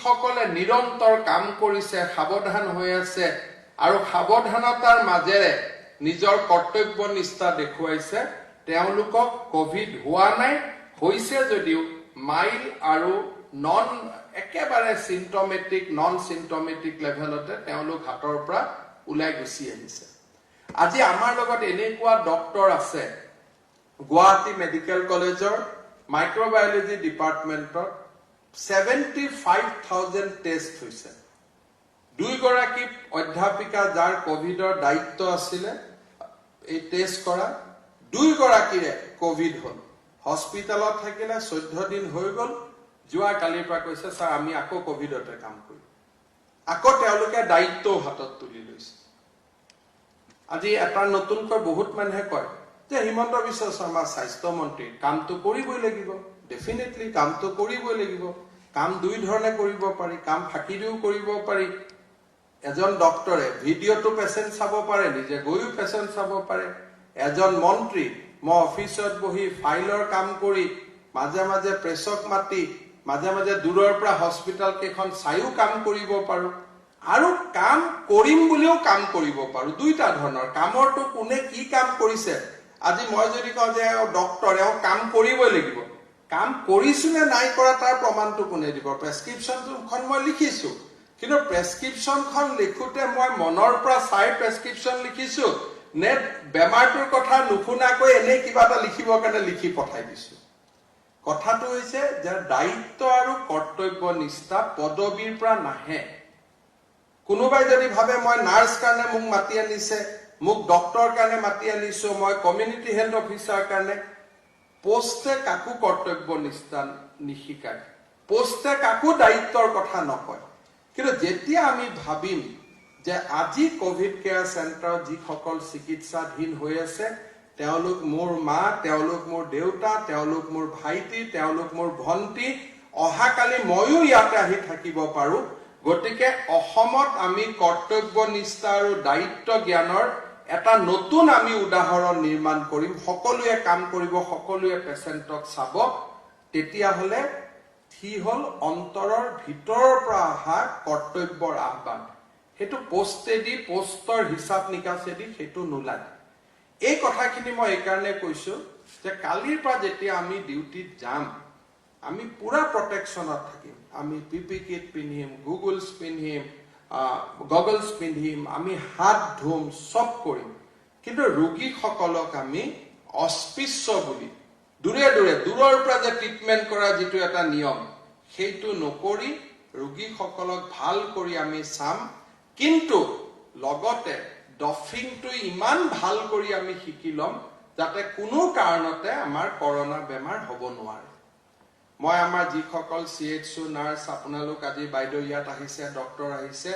যিসকলে নিৰন্তৰ কাম কৰিছে, সাৱধান হৈ আছে আৰু সাৱধানতাৰ মাজেৰে নিজৰ কৰ্তব্য নিষ্ঠা দেখুৱাইছে, তেওঁলোকক কোভিড হোৱা নাই, হৈছে যদিও মাইল আৰু একেবাৰে চিম্পটমেটিক নন চিম্পটমেটিক লেভেলতে তেওঁলোক হাতৰ পৰা ওলাই গুচি আহিছে। আজি আমাৰ লগত এনেকুৱা ডক্টৰ আছে গুৱাহাটী মেডিকেল কলেজৰ মাইক্ৰবায়লজি ডিপাৰ্টমেণ্টত 75,000 টেষ্ট হৈছে। 2 গৰাকী অধ্যাপিকা যাৰ কোভিডৰ দায়িত্ব আছিলে এই টেষ্ট কৰা, 2 গৰাকীৰে কোভিড হ'ল, হস্পিটেলত থাকিলে 14 দিন হৈ গ'ল। যোৱা কালিৰ পৰা কৈছে ছাৰ আমি আকৌ কোভিডতে কাম কৰিম, আকৌ তেওঁলোকে দায়িত্বও হাতত তুলি লৈছে। আজি এটা নতুনকৈ বহুত মানুহে কয় যে হিমন্ত বিশ্ব শৰ্মা স্বাস্থ্যমন্ত্ৰী কামটো কৰিবই লাগিব, ডেফিনেটলি কামটো কৰিবই লাগিব। কাম 2 ধৰণে কৰিব পাৰি, কাম ফাঁকি দিও কৰিব পাৰি। এজন ডক্টৰে ভিডিঅ'টো পেচেণ্ট চাব পাৰে, নিজে গৈও পেচেণ্ট চাব পাৰে। এজন মন্ত্ৰী মই অফিচত বহি ফাইলৰ কাম কৰি মাজে মাজে প্ৰেছক মাতি মাজে মাজে দূৰৰ পৰা হস্পিটেল কেইখন চাইও কাম কৰিব পাৰো, আৰু কাম কৰিম বুলিও কাম কৰিব পাৰো। 2টা ধৰণৰ কামৰটো কোনে কি কাম কৰিছে। আজি মই যদি কওঁ যে ডক্টৰ এওঁ কাম কৰিবই লাগিব, কাম কৰিছো নে নাই কৰা তাৰ প্ৰমাণটো কোনে দিব? প্ৰেছক্ৰিপশ্যনখন মই লিখিছো, কিন্তু প্ৰেছক্ৰিপশ্যনখন লিখোতে মই মনৰ পৰা চাই প্ৰেছক্ৰিপশ্যন লিখিছো নে বেমাৰটোৰ কথা নুশুনাকৈ এনেই কিবা এটা লিখিবৰ কাৰণে লিখি পঠাই দিছো। কথাটো হৈছে যে দায়িত্ব আৰু কৰ্তব্য নিষ্ঠা পদবীৰ পৰা নাহে। কোনোবাই যদি ভাবে মই নাৰ্ছ কাৰণে মোক মাতি আনিছে, মোক ডক্টৰ কাৰণে মাতি আনিছো, মই কমিউনিটি হেল্থ অফিচাৰ কাৰণে, পোষ্টে কাকো কৰ্তব্য নিষ্ঠা নিশিকায়, পোষ্টে কাকো দায়িত্বৰ কথা নকয়। কিন্তু যেতিয়া আমি ভাবিম যে আজি কোভিড কেয়াৰ চেণ্টাৰত যিসকল চিকিৎসাধীন হৈ আছে তেওঁলোক মোৰ মা, তেওঁলোক মোৰ দেউতা, তেওঁলোক মোৰ ভাইটি, তেওঁলোক মোৰ ভণ্টি, অহাকালি ময়ো ইয়াতে আহি থাকিব পাৰো। গতিকে অসমত আমি কৰ্তব্য নিষ্ঠা আৰু দায়িত্ব জ্ঞানৰ এটা নতুন আমি উদাহৰণ নিৰ্মাণ কৰিম। সকলোৱে কাম কৰিব, সকলোৱে পেচেণ্টক চাব। তেতিয়াহ'লে সি হ'ল অন্তৰৰ ভিতৰৰ পৰা অহা কৰ্তব্যৰ আহ্বান। সেইটো পোষ্টেদি পোষ্টৰ হিচাপ নিকাচেদি সেইটো নোলায়। এই কথাখিনি মই এইকাৰণে কৈছো যে কালিৰ পৰা যেতিয়া আমি ডিউটিত যাম আমি পুৰা প্ৰটেকশ্যনত থাকিম। আমি পিপি কিট পিন্ধিম, গুগলছ পিন্ধিম, গগলছ পিন্ধিম, আমি হাত ধুম, চব কৰিম। কিন্তু ৰোগীসকলক আমি অস্পৃশ্য বুলি দূৰৰ পৰা যে ট্ৰিটমেণ্ট কৰা যিটো এটা নিয়ম সেইটো নকৰি ৰোগীসকলক ভাল কৰি আমি চাম। কিন্তু লগতে ডফিংটো ইমান ভাল কৰি আমি শিকি ল'ম যাতে কোনো কাৰণতে আমাৰ কৰোনা বেমাৰ হ'ব নোৱাৰে। মই আমাৰ যিসকল CHO নাৰ্ছ, আপোনালোক আজি বাইদেউ ইয়াত আহিছে, ডক্টৰ আহিছে,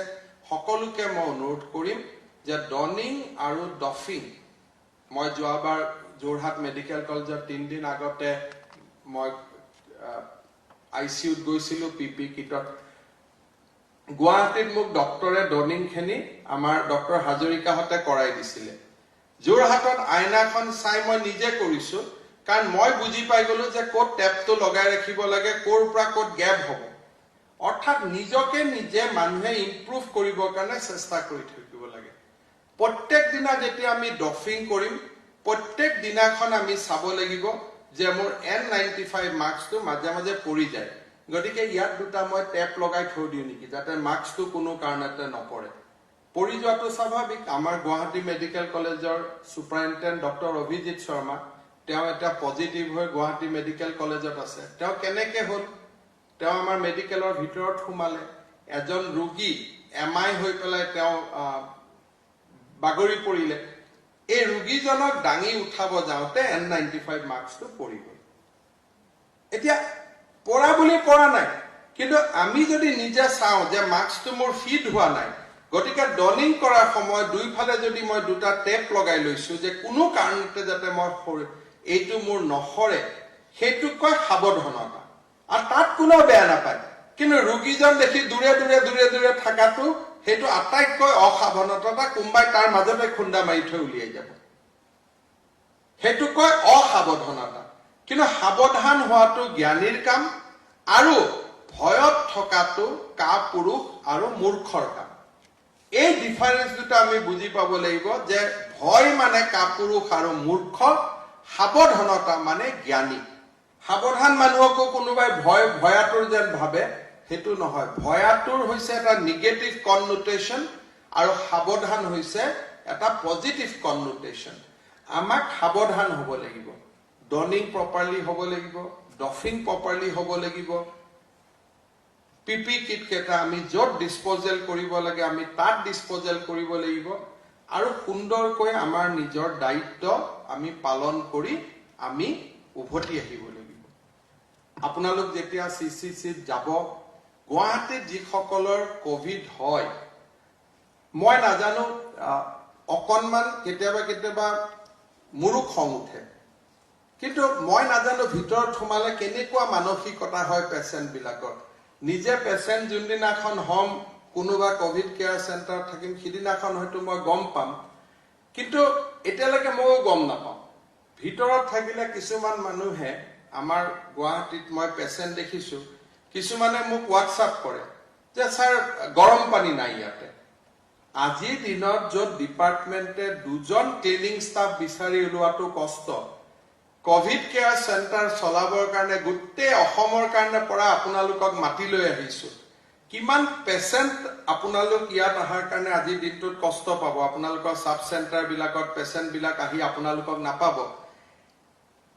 সকলোকে মই অনুৰোধ কৰিম যে ডনিং আৰু ডফিং, মই যোৱাবাৰ যোৰহাট মেডিকেল কলেজত 3 দিন আগতে মই ICUত গৈছিলো পিপি কিটত। গুৱাহাটীত মোক ডক্টৰে ডনিংখিনি আমাৰ ডক্টৰ হাজৰিকাহঁতে কৰাই দিছিলে। যোৰহাটত আইনাখন চাই মই নিজে কৰিছো, কাৰণ মই বুজি পাই গলো যে ক'ত টেপটো লগাই ৰাখিব লাগে, ক'ৰ পৰা ক'ত গেপ হ'ব। অৰ্থাৎ নিজকে নিজে মানুহে ইম্প্ৰুভ কৰিবৰ কাৰণে চেষ্টা কৰি থাকিব লাগে। প্ৰত্যেক দিনা যেতিয়া আমি ডফিং কৰিম, প্ৰত্যেক দিনাখন আমি চাব লাগিব যে মোৰ N95 মাস্কটো মাজে মাজে পৰি যায়, গতিকে ইয়াত 2টা মই টেপ লগাই থৈ দিওঁ নেকি যাতে মাস্কটো কোনো কাৰণতে নপৰে। পৰি যোৱাটো স্বাভাৱিক। আমাৰ গুৱাহাটী মেডিকেল কলেজৰ ছুপাৰিনটেণ্ডেণ্ট ডক্টৰ অভিজিৎ শৰ্মা, তেওঁ এটা পজিটিভ হৈ গুৱাহাটী মেডিকেল কলেজত আছে। তেওঁ কেনেকে হ'ল? তেওঁ আমাৰ মেডিকেলৰ ভিতৰত সোমালে, এজন ৰোগী MI হৈ পেলাই তেওঁ বাগৰি পৰিলে। এই ৰোগীজনক দাঙি উঠাব যাওঁতে N95 মাস্কটো পৰি গ'ল। এতিয়া পৰা বুলি পৰা নাই, কিন্তু আমি যদি নিজে চাওঁ যে মাস্কটো মোৰ ফিট হোৱা নাই, গতিকে ডনিং কৰাৰ সময়ত দুইফালে যদি মই 2টা টেপ লগাই লৈছো যে কোনো কাৰণতে যাতে মই এইটো মোৰ নসৰে, সেইটো কয় সাৱধানতা। আৰু তাত কোনেও বেয়া নাপায়, কিন্তু ৰোগীজন দেখি দূৰে থকাটো সেইটো আটাইতকৈ অসাৱধানতা। কোনোবাই তাৰ মাজতে খুন্দা মাৰি থৈ উলিয়াই যাব, সেইটো কয় অসাৱধানতা। কিন্তু সাৱধান হোৱাটো জ্ঞানীৰ কাম, আৰু ভয়ত থকাটো কাপুৰুষ আৰু মূৰ্খৰ কাম। এই ডিফাৰেন্স দুটা আমি বুজি পাব লাগিব যে ভয় মানে কাপুৰুষ আৰু মূৰ্খ, সাৱধানতা মানে জ্ঞানী। সাৱধান মানুহকো কোনোবাই ভয়াতুৰ যেন ভাবে, সেইটো নহয়। ভয়াতুৰ হৈছে এটা নিগেটিভ কননোটেশ্যন আৰু সাৱধান হৈছে এটা পজিটিভ কননোটেশ্যন। আমাক সাৱধান হ'ব লাগিব, ডনিং প্ৰপাৰলি হ'ব লাগিব, ডফিং প্ৰপাৰলি হ'ব লাগিব, পিপি কিট কেইটা আমি য'ত ডিছপ'জেল কৰিব লাগে আমি তাত ডিছপ'জেল কৰিব লাগিব, আৰু সুন্দৰকৈ আমাৰ নিজৰ দায়িত্ব আমি পালন কৰি আমি উভতি আহিব লাগিব। আপোনালোক যেতিয়া চিচিচিত যাব, গুৱাহাটীত যিসকলৰ কোভিড হয়, মই নাজানো, অকণমান কেতিয়াবা মোৰো খং উঠে, কিন্তু মই নাজানো ভিতৰত সোমালে কেনেকুৱা মানসিকতা হয় পেচেণ্ট বিলাকৰ। নিজে পেচেণ্ট যোনদিনাখন হ'ম, কোনোবা কোভিড কেয়াৰ চেণ্টাৰত থাকিম, সিদিনাখন হয়তো মই গম পাম, কিন্তু এতিয়ালৈকে ময়ো গম নাপাওঁ। ভিতৰত থাকিলে কিছুমান মানুহে, আমাৰ গুৱাহাটীত মই পেচেণ্ট দেখিছো, কিছুমানে মোক হোৱাটছআপ কৰে যে ছাৰ গৰম পানী নাই ইয়াতে। আজিৰ দিনত য'ত ডিপাৰ্টমেণ্টে 2জন ক্লিনিং ষ্টাফ বিচাৰি ওলোৱাটো কষ্ট, কোভিড কেয়াৰ চেণ্টাৰ চলাবৰ কাৰণে গোটেই অসমৰ কাৰণে পৰা আপোনালোকক মাতি লৈ আহিছো। কিমান পেচেণ্ট আপোনালোক ইয়াত অহাৰ কাৰণে আজিৰ দিনটোত কষ্ট পাব। আপোনালোকৰ চাব চেণ্টাৰ বিলাকত পেচেণ্ট বিলাক আহি আপোনালোকক নাপাব।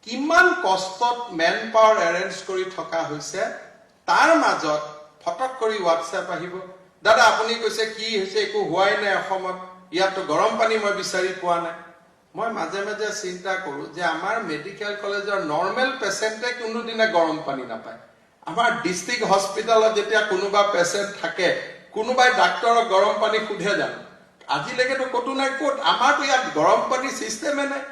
কিমান কষ্টত মেন পাৱাৰ এৰেঞ্জ কৰি থকা হৈছে, তাৰ মাজত ফটক কৰি হোৱাটছএপ আহিব, দাদা আপুনি কৈছে কি হৈছে, একো হোৱাই নাই অসমত, ইয়াতো গৰম পানী মই বিচাৰি পোৱা নাই। মই মাজে মাজে চিন্তা কৰো যে আমাৰ মেডিকেল কলেজৰ নৰ্মেল পেচেণ্টে কোনোদিনে গৰম পানী নাপায়। আমাৰ ডিষ্ট্ৰিক্ট হস্পিটেলত যেতিয়া কোনোবা পেচেণ্ট থাকে, কোনোবাই ডাক্তৰক গৰম পানী সোধে জানো? আজিলৈকেতো ক'তো নাই। ক'ত? আমাৰতো ইয়াত গৰম পানী চিষ্টেমে নাই।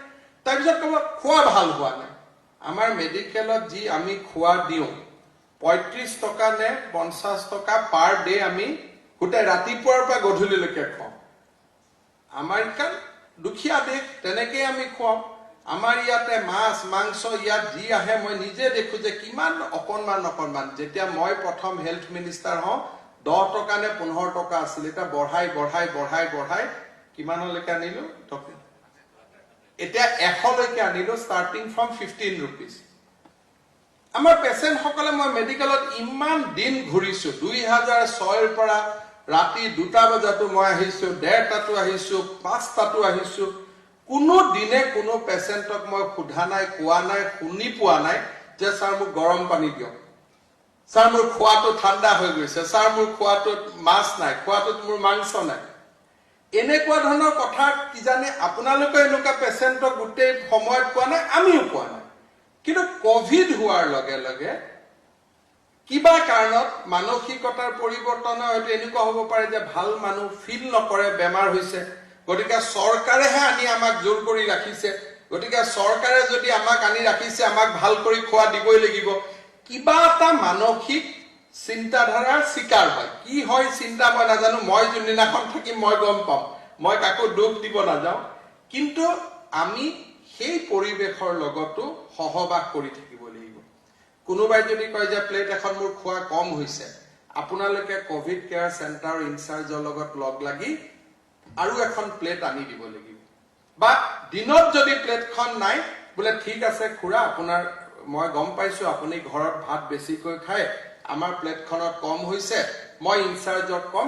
তাৰপিছত ক'ব খোৱা ভাল হোৱা নাই। আমাৰ মেডিকেলত যি আমি খোৱা দিওঁ, 35 টকা নে 50 টকা পাৰ ডে আমি গোটেই ৰাতিপুৱাৰ পৰা গধূলিলৈকে খুৱাওঁ। আমাৰ ইয়াত দুখীয়া দেশ, তেনেকেই আমি খুৱাওঁ। আমাৰ ইয়াতে মাছ মাংস ইয়াত যি আহে, মই নিজে দেখো যে কিমান অকণমান। যেতিয়া মই প্ৰথম হেল্থ মিনিষ্টাৰ হওঁ, 10 টকা নে 15 টকা আছিল। এতিয়া বঢ়াই কিমানলৈকে আনিলো? এতিয়া 100লৈকে আনিলো, ষ্টাৰ্টিং ফ্ৰম 15 ৰুপিজ। আমাৰ পেচেণ্টসকলে, মই মেডিকেলত ইমান দিন ঘূৰিছো, 2006ৰ পৰা ৰাতি 2টা বজাতো মই আহিছো, 1:30টাতো আহিছো, 5টাতো আহিছো। কোনো দিনে কোনো পেচেণ্টক মই সোধা নাই, কোৱা নাই, শুনি পোৱা নাই যে ছাৰ মোক গৰম পানী দিয়ক, ছাৰ মোৰ খোৱাটো ঠাণ্ডা হৈ গৈছে, ছাৰ মোৰ খোৱাটোত মাছ নাই, খোৱাটোত মোৰ মাংস নাই। এনেকুৱা ধৰণৰ কথা কিজানি আপোনালোকে এনেকুৱা পেচেণ্টক গোটেই সময়ত পোৱা নাই, আমিও পোৱা নাই। কিন্তু কোভিড হোৱাৰ লগে লগে কিবা কাৰণত মানসিকতাৰ পৰিৱৰ্তন হয়তো এনেকুৱা হ'ব পাৰে যে ভাল মানুহ ফিল নকৰে বেমাৰ হৈছে, গতিকে চৰকাৰেহে আনি আমাক জোৰ কৰি ৰাখিছে, গতিকে চৰকাৰে যদি আমাক আনি ৰাখিছে, আমাক ভাল কৰি খোৱা দিবই লাগিব। কিবা এটা মানসিক চিন্তাধাৰাৰ চিকাৰ হয়। কি হয় চিন্তা মই নাজানো, মই যোনদিনাখন থাকিম মই গম পাম, মই কাকো দুখ দিব নাযাওঁ। কিন্তু আমি সেই পৰিৱেশৰ লগতো সহবাস কৰি থাকিব লাগিব। কোনোবাই যদি কয় যে প্লেট এখন মোৰ খোৱা কম হৈছে, আপোনালোকে কোভিড কেয়াৰ চেণ্টাৰৰ ইনচাৰ্জৰ লগত লগ লাগি আৰু এখন প্লেট আনি দিব লাগিব। বা দিনত যদি প্লেটখন নাই, বোলে ঠিক আছে খুৰা, আপোনাৰ মই গম পাইছো আপুনি ঘৰত ভাত বেছিকৈ খায়, আমাৰ প্লেটখনত কম হৈছে, মই ইনচাৰ্জক কম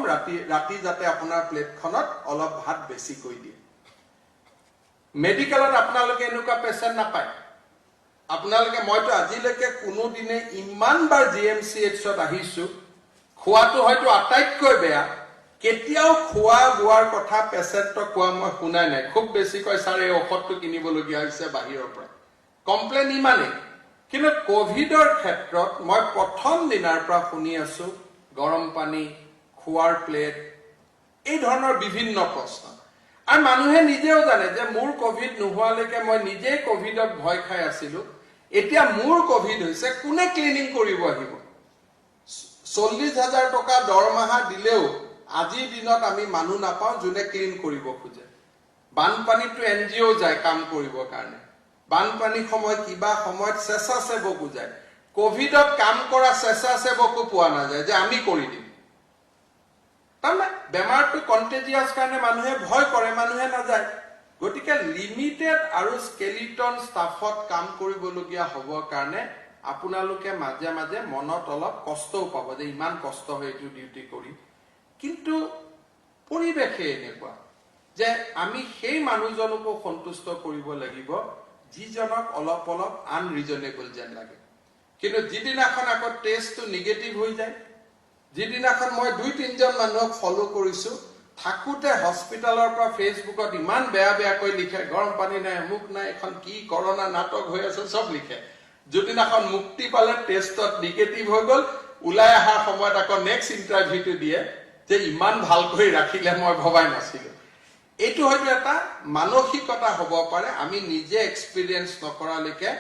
ৰাতি যাতে আপোনাৰ প্লেটখনত অলপ ভাত বেছিকৈ দিয়ে। মেডিকেলত আপোনালোকে এনেকুৱা পেচেণ্ট নাপায়। আপোনালোকে, মইতো আজিলৈকে কোনোদিনে ইমানবাৰ GMCHত আহিছো, খোৱাটো হয়তো আটাইতকৈ বেয়া, কেতিয়াও খোৱা বোৱাৰ কথা পেচেণ্টক কোৱা মই শুনাই নাই। খুব বেছি কয় ছাৰ এই ঔষধটো কিনিবলগীয়া হৈছে বাহিৰৰ পৰা, কমপ্লেইন ইমানেই। কিন্তু কোভিডৰ ক্ষেত্ৰত মই প্ৰথম দিনাৰ পৰা শুনি আছো গৰম পানী, খোৱাৰ প্লেট, এই ধৰণৰ বিভিন্ন প্ৰশ্ন। আৰু মানুহে নিজেও জানে যে মোৰ কোভিড নোহোৱালৈকে মই নিজেই কোভিডত ভয় খাই আছিলো। এতিয়া মোৰ কোভিড হৈছে, কোনে ক্লিনিং কৰিব আহিব? 40,000 টকা দৰমহা দিলেও আজিৰ দিনত আমি মানুহ নাপাওঁ যোনে ক্লিন কৰিব খোজে। বানপানীতো NGO যায় কাম কৰিবৰ কাৰণে, বানপানী সময়ত কিবা সময়ত স্বেচ্ছাসেৱকো যায়। কোভিডত কাম কৰা স্বেচ্ছাসেৱকো পোৱা নাযায় যে আমি কৰি দিম। তাৰমানে বেমাৰটো কণ্টেজিয়াছ কাৰণে মানুহে ভয় কৰে, মানুহে নাযায়। গতিকে লিমিটেড আৰু স্কেলিটন ষ্টাফত কাম কৰিবলগীয়া হ'বৰ কাৰণে আপোনালোকে মাজে মাজে মনত অলপ কষ্টও পাব যে ইমান কষ্ট হয় এইটো ডিউটি কৰি। কিন্তু পৰিৱেশে এনেকুৱা যে আমি সেই মানুহজনকো সন্তুষ্ট কৰিব লাগিব যিজনক অলপ অলপ আনৰিজনেবল যেন লাগে। কিন্তু যিদিনাখন আকৌ টেষ্টটো নিগেটিভ হৈ যায়, যিদিনাখন মই 2-3জন মানুহক ফলো কৰিছো, থাকোতে হস্পিটালৰ পৰা ফেচবুকত ইমান বেয়া বেয়াকৈ লিখে, গৰম পানী নাই, অমুক নাই, এখন কি কৰোনা নাটক হৈ আছে, চব লিখে। যদিনাখন মুক্তি পালে টেষ্টত নিগেটিভ হৈ গ'ল, ওলাই অহাৰ সময়ত আকৌ নেক্সট ইণ্টাৰভিউটো দিয়ে যে ইমান ভালকৈ ৰাখিলে মই ভবাই নাছিলো। এইটো হয়তো এটা মানসিকতা হ'ব পাৰে, আমি নিজে এক্সপিৰিয়েঞ্চ নকৰালৈকে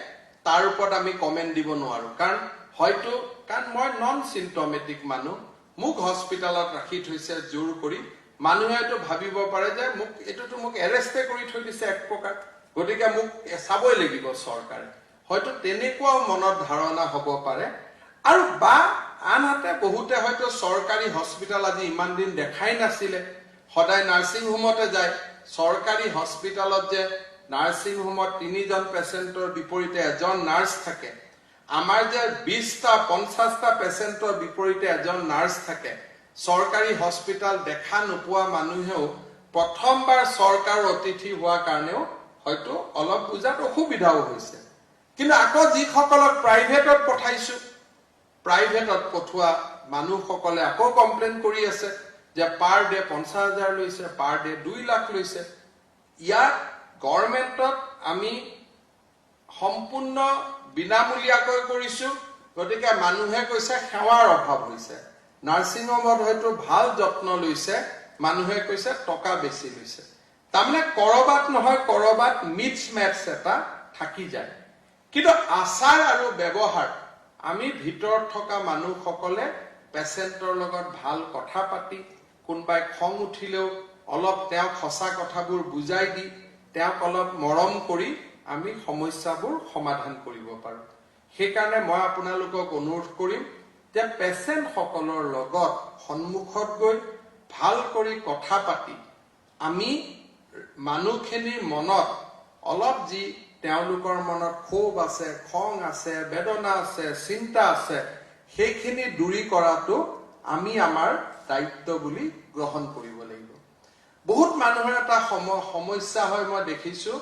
তাৰ ওপৰত আমি কমেণ্ট দিব নোৱাৰো। কাৰণ মই নন চিম্পটমেটিক মানুহ, মোক হস্পিটালত ৰাখি থৈছে জোৰ কৰি, মানুহে হয়তো ভাবিব পাৰে যে এইটোতো মোক এৰেষ্টে কৰি থৈ দিছে এক প্ৰকাৰ, গতিকে মোক চাবই লাগিব চৰকাৰে, হয়তো তেনেকুৱাও মনত ধাৰণা হ'ব পাৰে। আৰু বা আনহাতে বহুতে হয়তো চৰকাৰী হস্পিটাল আজি ইমান দিন দেখাই নাছিলে, সদায় নাৰ্ছিং হোমতে যায়। চৰকাৰী হস্পিটালত যে নাৰ্ছিং হোমত 3জন পেচেণ্টৰ বিপৰীতে এজন নাৰ্ছ থাকে, আমাৰ যে 20টা 50টা পেচেণ্টৰ বিপৰীতে এজন নাৰ্ছ থাকে। চৰকাৰী হস্পিটাল দেখা নোপোৱা মানুহেও প্ৰথমবাৰ চৰকাৰৰ অতিথি হোৱাৰ কাৰণেও হয়তো অলপ বুজাত অসুবিধাও হৈছে। কিন্তু আকৌ যিসকলক প্ৰাইভেটত পঠাইছো, প্ৰাইভেটত পঠোৱা মানুহসকলে আকৌ কমপ্লেইন কৰি আছে যে পাৰ ডে 50,000 লৈছে, পাৰ ডে 2 লাখ লৈছে। ইয়াত গভৰ্ণমেণ্টত আমি সম্পূৰ্ণ বিনামূলীয়াকৈ কৰিছো, গতিকে মানুহে কৈছে সেৱাৰ অভাৱ হৈছে। নাৰ্ছিং হোমত হয়তো ভাল যত্ন লৈছে, মানুহে কৈছে টকা বেছি লৈছে। তাৰমানে কৰবাত নহয় কৰবাত মিক্স মেটছ এটা থাকি যায়। কিন্তু আচাৰ আৰু ব্যৱহাৰ আমি ভিতৰত থকা মানুহসকলে পেচেণ্টৰ লগত ভাল কথা পাতি, কোনোবাই খং উঠিলেও অলপ তেওঁক সঁচা কথাবোৰ বুজাই দি, তেওঁক অলপ মৰম কৰি আমি সমস্যাবোৰ সমাধান কৰিব পাৰো। সেইকাৰণে মই আপোনালোকক অনুৰোধ কৰিম যে পেচেণ্টসকলৰ লগত সন্মুখত গৈ ভাল কৰি কথা পাতি আমি মানুহখিনিৰ মনত অলপ যি তেওঁলোকৰ মনত ক্ষোভ আছে, খং আছে, বেদনা আছে, চিন্তা আছে, সেইখিনি দূৰী কৰাটো আমি আমাৰ দায়িত্ব বুলি গ্ৰহণ কৰিব লাগিব। বহুত মানুহৰ এটা সমস্যা হয়, মই দেখিছো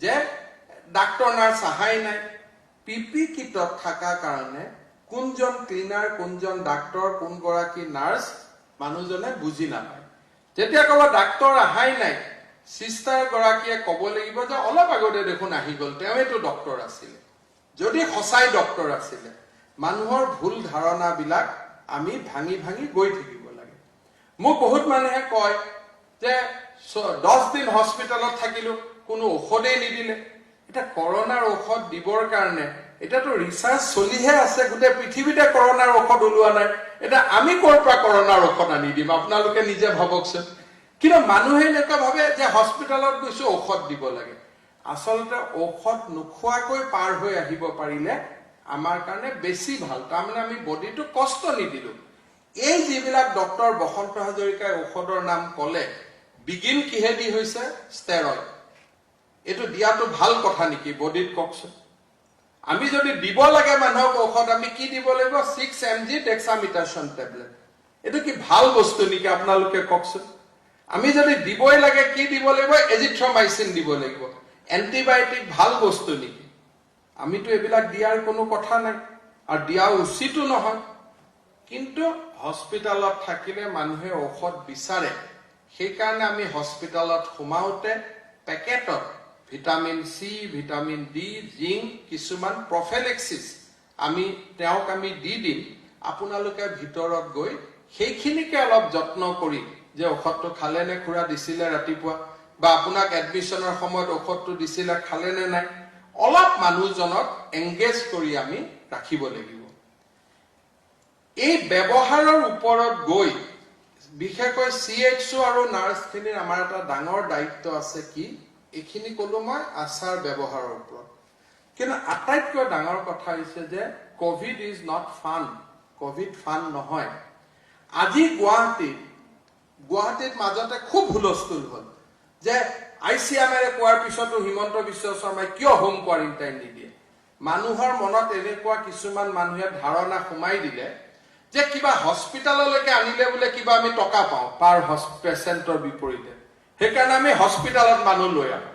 যে ডাক্তৰ নাৰ্ছ আহাই নাই। পিপি কিটত থকা কাৰণে কোনজন ক্লিনাৰ, কোনজন ডাক্তৰ, কোনগৰাকী নাৰ্ছ মানুহজনে বুজি নাপায়। যেতিয়া ক'ব ডাক্তৰ আহাই নাই, চিষ্টাৰ গৰাকীয়ে ক'ব লাগিব যে অলপ আগতে দেখোন আহি গ'ল, তেওঁৱেতো ডক্তৰ আছিলে। যদি সঁচাই ডক্তৰ আছিলে, মানুহৰ ভুল ধাৰণাবিলাক আমি ভাঙি ভাঙি গৈ থাকিব লাগে। মোক বহুত মানুহে কয় যে 10 দিন হস্পিটালত থাকিলো, কোনো ঔষধেই নিদিলে। এটা কৰোনাৰ ঔষধ দিবৰ কাৰণে এতিয়াতো ৰিচাৰ্চ চলিহে আছে, গোটেই পৃথিৱীতে কৰোনাৰ ঔষধ ওলোৱা নাই। এতিয়া আমি ক'ৰ পৰা কৰোনাৰ ঔষধ আনি দিম, আপোনালোকে নিজে ভাবকচোন। কিন্তু মানুহে এনেকুৱা ভাবে যে হস্পিটালত গৈছো ঔষধ দিব লাগে। আচলতে ঔষধ নোখোৱাকৈ পাৰ হৈ আহিব পাৰিলে আমাৰ কাৰণে বেছি ভাল। তাৰমানে আমি বডিটো কষ্ট নিদিলো। এই যিবিলাক ডক্টৰ বসন্ত হাজৰিকাই ঔষধৰ নাম ক'লে, বিগিন কিহেদি হৈছে? ষ্টেৰইড। এইটো দিয়াটো ভাল কথা নেকি বডিত, কওকচোন? আমি যদি দিব লাগে মানুহক ঔষধ, আমি কি দিব লাগিব? 6 mg ডেক্সামিথাছন টেবলেট। এইটো কি ভাল বস্তু নেকি আপোনালোকে কওকচোন? আমি যদি দিবই লাগে, কি দিব লাগিব? এজিথ্ৰমাইচিন দিব লাগিব। এন্টিবায়টিক ভাল বস্তু নেকি? আমিতো এইবিলাক দিয়াৰ কোনো কথা নাই, আৰু দিয়া উচিতো নহয়। কিন্তু হস্পিটালত থাকিলে মানুহে ঔষধ বিচাৰে। সেইকাৰণে আমি হস্পিটালত সোমাওতে পেকেটত vitamin C, vitamin D, zinc, কিছুমান প্ৰফেলেক্সিছ তেওঁক আমি দি দিম। আপোনালোকে ভিতৰত গৈ সেইখিনিকে অলপ যত্ন কৰি, যে ঔষধটো খালে নে খুৰা দিছিলে ৰাতিপুৱা, বা আপোনাক এডমিশ্যনৰ সময়ত ঔষধটো দিছিলে খালে নে নাই, অলপ মানুহজনক এংগেজ কৰি আমি ৰাখিব লাগিব। এই ব্যৱহাৰৰ ওপৰত গৈ বিশেষকৈ CHO আৰু নাৰ্ছখিনিৰ আমাৰ এটা ডাঙৰ দায়িত্ব আছে। কি এইখিনি ক'লো মই আচাৰ ব্যৱহাৰৰ ওপৰত, কিন্তু আটাইতকৈ ডাঙৰ কথা হৈছে যে COVID is not fun, COVID fun নহয়। আজি গুৱাহাটীত মাজতে খুব হুলস্থুল হ'ল যে ICMৰে কোৱাৰ পিছতো হিমন্ত বিশ্ব শৰ্মাই কিয় হোম কোৱাৰেণ্টাইন নিদিয়ে। মানুহৰ মনত এনেকুৱা কিছুমান মানুহে ধাৰণা সোমাই দিলে যে কিবা হস্পিটাললৈকে আনিলে বোলে কিবা আমি টকা পাওঁ পাৰ পেচেণ্টৰ বিপৰীতে, সেইকাৰণে আমি হস্পিটালত মানুহ লৈ আহোঁ।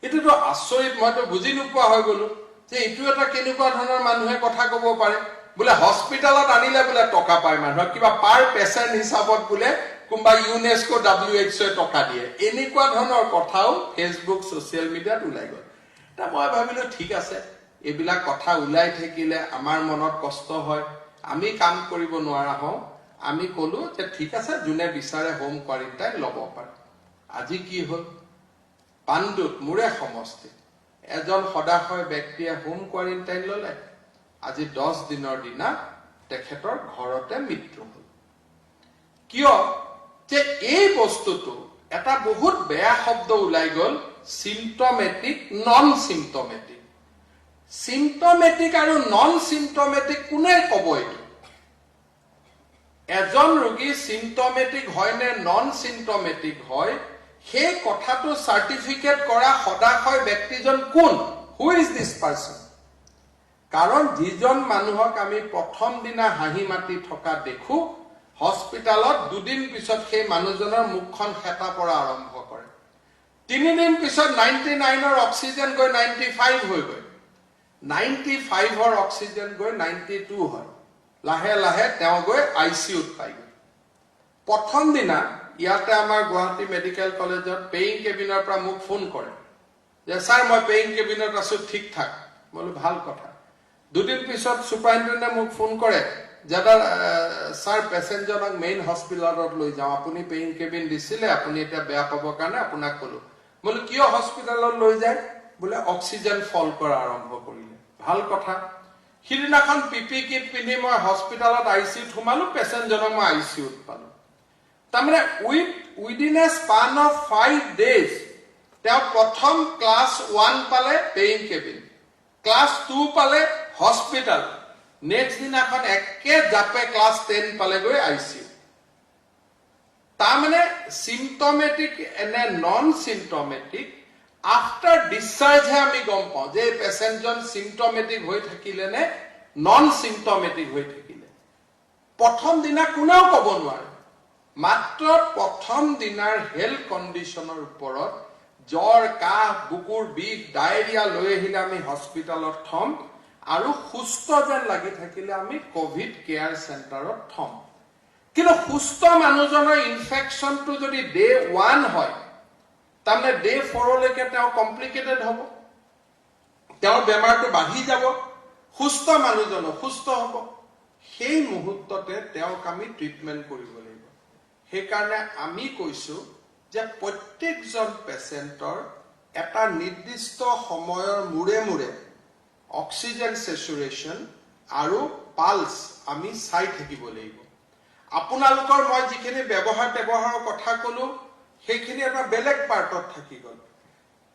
এইটোতো আচৰিত, মইতো বুজি নোপোৱা হৈ গলো যে এইটো এটা কেনেকুৱা ধৰণৰ মানুহে কথা ক'ব পাৰে। বোলে হস্পিটালত আনিলে বোলে টকা পায় মানুহক, কিবা পাৰ পেচেণ্ট হিচাপত বোলে কোনোবা UNESCO WHO টকা দিয়ে। এনেকুৱা ধৰণৰ কথাও ফেচবুক ছচিয়েল মিডিয়াত ওলাই গ'ল। তা মই ভাবিলো ঠিক আছে, এইবিলাক কথা ওলাই থাকিলে আমাৰ মনত কষ্ট হয়, আমি কাম কৰিব নোৱাৰা হওঁ। আমি ক'লো যে ঠিক আছে, যোনে বিচাৰে হোম কোৱাৰেণ্টাইন ল'ব পাৰে। আজি কি হ'ল, পাণ্ডুত মোৰে সমষ্টিত এজন সদাশয় ব্যক্তিয়ে হোম কোৱাৰেণ্টাইন ল'লে। আজি 10 দিনৰ দিনা তেখেতৰ ঘৰতে মৃত্যু হ'ল। কিয় যে এই বস্তুটো এটা বহুত বেয়া শব্দ ওলাই গ'ল, চিম্পটমেটিক, নন চিম্পটমেটিক। চিম্পটমেটিক আৰু নন চিম্পটমেটিক কোনে ক'ব? এইটো এজন ৰোগী চিম্পটমেটিক হয় নে নন চিম্পটমেটিক হয়, সেই কথাটো চাৰ্টিফিকেট কৰা সদাশয় ব্যক্তিজন কোন? Who is this person? কাৰণ যিজন মানুহক আমি প্ৰথম দিনা হাঁহি মাতি থকা দেখো, হস্পিটালত 2 দিন পিছত সেই মানুহজনৰ মুখখন হেতা পৰা আৰম্ভ কৰে। 3 দিন পিছত 99ৰ অক্সিজেন গৈ 95 হৈ গৈ, 95ৰ অক্সিজেন গৈ 92 হয়। লাহে লাহে তেওঁ গৈ ICUত পায়গৈ। প্ৰথম দিনা ইয়াতে আমাৰ গুৱাহাটী মেডিকেল কলেজত পেইং কেবিনৰ পৰা মোক ফোন কৰে যে ছাৰ মই পেইং কেবিনত আছো, ঠিক ঠাক। বোলো ভাল কথা। 2 দিন পিছত সুপাৰিনটেণ্ডেণ্টে মোক ফোন কৰে যে ছাৰ পেচেণ্টজনক মেইন হস্পিটালত লৈ যাওঁ, আপুনি পেইং কেবিন দিছিলে, আপুনি এতিয়া বেয়া পাবৰ কাৰণে আপোনাক ক'লো। বোলো কিয় হস্পিটালত লৈ যায়? বোলে অক্সিজেন ফল কৰা আৰম্ভ কৰিলে। ভাল কথা। সিদিনাখন PPE কিট পিন্ধি মই হস্পিটালত ICUত সোমালো, পেচেণ্টজনক মই ICUত পালো। তাৰমানে within a span of 5 days তেওঁ প্ৰথম ক্লাছ 1 পালে পেইং কেবিন, ক্লাছ 2 পালে হস্পিটাল, নেক্সট দিনাখন একে জাপে ক্লাছ 10 পালেগৈ ICU। তাৰমানে চিম্পটমেটিক এনে নন চিম্পটমেটিক আফটাৰ ডিসচাৰ্জহে আমি গম পাওঁ যে পেচেণ্টজন চিম্পটমেটিক হৈ থাকিলে নে নন চিম্পটমেটিক হৈ থাকিলে। প্ৰথম দিনা কোনেও ক'ব নোৱাৰে। মাত্ৰ প্ৰথম দিনাৰ হেল্থ কণ্ডিশ্যনৰ ওপৰত জ্বৰ, কাহ, বুকুৰ বিষ, ডায়েৰিয়া লৈ আহিলে আমি হস্পিটালত থম, আৰু সুস্থ যেন লাগি থাকিলে আমি কোভিড কেয়াৰ চেণ্টাৰত থম। কিন্তু সুস্থ মানুহজনৰ ইনফেকশ্যনটো যদি ডে 1 হয়, তাৰমানে ডে 4লৈকে তেওঁ কমপ্লিকেটেড হ'ব, তেওঁৰ বেমাৰটো বাঢ়ি যাব, সুস্থ মানুহজন অসুস্থ হ'ব। সেই মুহূৰ্ততে তেওঁক আমি ট্ৰিটমেণ্ট কৰিব লাগিব। সেইকাৰণে আমি কৈছো যে প্ৰত্যেকজন পেচেণ্টৰ এটা নিৰ্দিষ্ট সময়ৰ মূৰে মূৰে অক্সিজেন সেচুৰেশন আৰু পালস আমি চাই থাকিব লাগিব। আপোনালোকৰ মই যিখিনি ব্যৱহাৰৰ কথা ক'লো, সেইখিনি এটা বেলেগ পাৰ্টত থাকি গ'ল।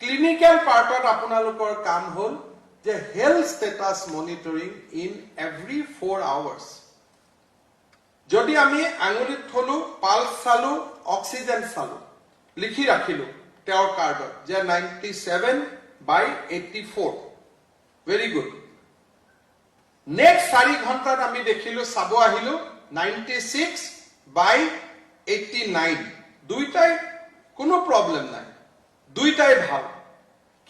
ক্লিনিক্যাল পাৰ্টত আপোনালোকৰ কাম হ'ল যে health status monitoring in every 4 hours। যদি আমি আঙুলিত থলো, পালস চালো, অক্সিজেন চালো, লিখি ৰাখিলো তেওঁৰ কাৰ্ডত যে 97/84, ভেৰি গুড। নেক্সট 4 ঘণ্টাত আমি দেখিলো, চাব আহিলো 96/89, দুইটাই কোনো প্ৰব্লেম নাই, দুইটাই ভাল।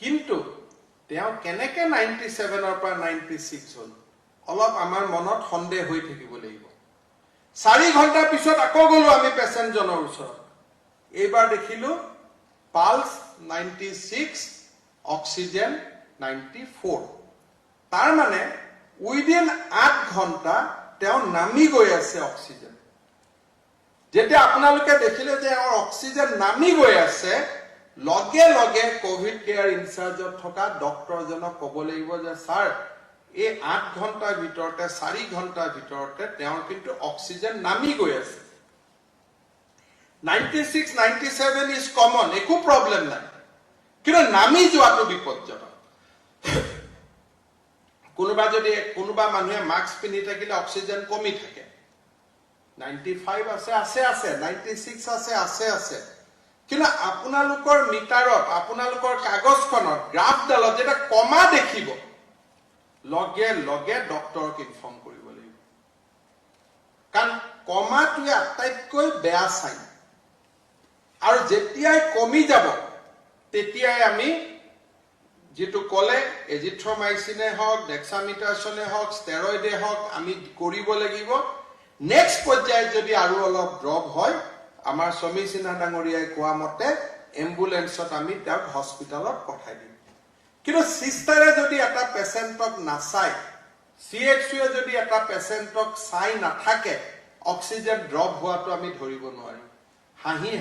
কিন্তু তেওঁ কেনেকে 97ৰ পৰা 96 হ'ল, অলপ আমাৰ মনত সন্দেহ হৈ থাকিব লাগিব। 4 ঘণ্টাৰ পিছত আকৌ গলো আমি পেচেণ্টজনৰ ওচৰত, এইবাৰ দেখিলো পালস 96, অক্সিজেন 94। তাৰ মানে উইদিন 8 ঘণ্টা তেওঁ নামি গৈ আছে অক্সিজেন। যেতিয়া আপোনালোকে দেখিলে যে অক্সিজেন নামি গৈ আছে, লগে লগে কোভিড কেয়াৰ ইনচাৰ্জত থকা ডক্টৰজনক ক'ব লাগিব যে ছাৰ, এই 8 ঘণ্টাৰ ভিতৰতে 4 ঘণ্টাৰ ভিতৰতে তেওঁৰ কিন্তু অক্সিজেন নামি গৈ আছে। 96, 97 ইজ কমন, একো প্ৰব্লেম নাই, কিন্তু নামি যোৱাটো বিপদজনক। কোনোবা মানুহে মাস্ক পিন্ধি থাকিলে অক্সিজেন কমি থাকে 95 আছে 96 আছে কিন্তু আপোনালোকৰ মিটাৰত আপোনালোকৰ কাগজখনত গ্ৰাফডালত যেটা কমা দেখিব লগে লগে ডক্টৰক ইনফৰ্ম কৰিব লাগিব কাৰণ কমাটোৱে আটাইতকৈ বেয়া চাইন আৰু যেতিয়াই কমি যাব তেতিয়াই আমি যেটো কলে এজিথ্ৰমাইচিনে হওক ডেক্সামিটাছনে হওক ষ্টেৰয়েডে হওক আমি কৰিব লাগিব নেক্সট পৰ্যায়ত যদি আৰু অলপ ড্ৰপ হয় আমাৰ সমী সিনহা ডাঙৰীয়াই কোৱা মতে এম্বুলেন্সত আমি তাক হস্পিটালত পঠাই দিম কিন্তু সিস্টাৰে যদি এটা পেশেন্টক নাচাই সিএইচইউ যদি এটা পেশেন্টক চাই নাথাকে অক্সিজেন ড্ৰপ হোৱাটো আমি ধৰিব নোৱাৰিম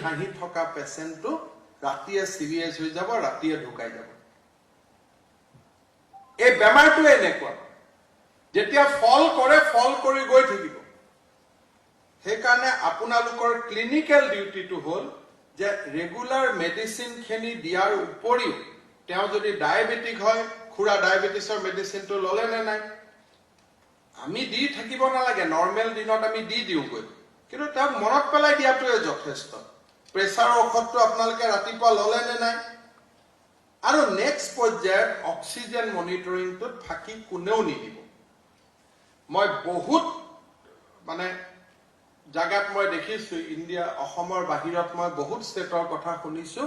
হাঁহি থকা পেশেন্টটো ৰাতিয়ে সিৰিয়াছ হৈ যাব ৰাতিয়ে ঢুকাই যাব এই বেমাৰটো এনেকুৱা যেতিয়া ফল কৰি গৈ থাকিব সেইকাৰণে আপোনালোকৰ ক্লিনিক্যাল ডিউটিটো হ'ল যে ৰেগুলাৰ মেডিসিন খিনি দিয়াৰ উপৰিও তেওঁ যদি ডায়াবেটিক হয় খুৰা ডায়াবেটিছৰ মেডিসিনটো ললে নে নাই আমি দি থাকিব নালাগে নৰ্মেল দিনত আমি দি দিওগৈ কিন্তু তাক মনত পেলাই দিয়াটোৱে যথেষ্ট প্ৰেছাৰৰ ঔষধটো আপোনালোকে ৰাতিপুৱা ললে নে নাই আৰু নেক্সট পৰ্যায়ত অক্সিজেন মনিটৰিংটোত ফাঁকি কোনেও নিদিব মই বহুত মানে জাগাত মই দেখিছো ইন্ডিয়া অসমৰ বাহিৰত মই বহুত ষ্টেটৰ কথা শুনিছো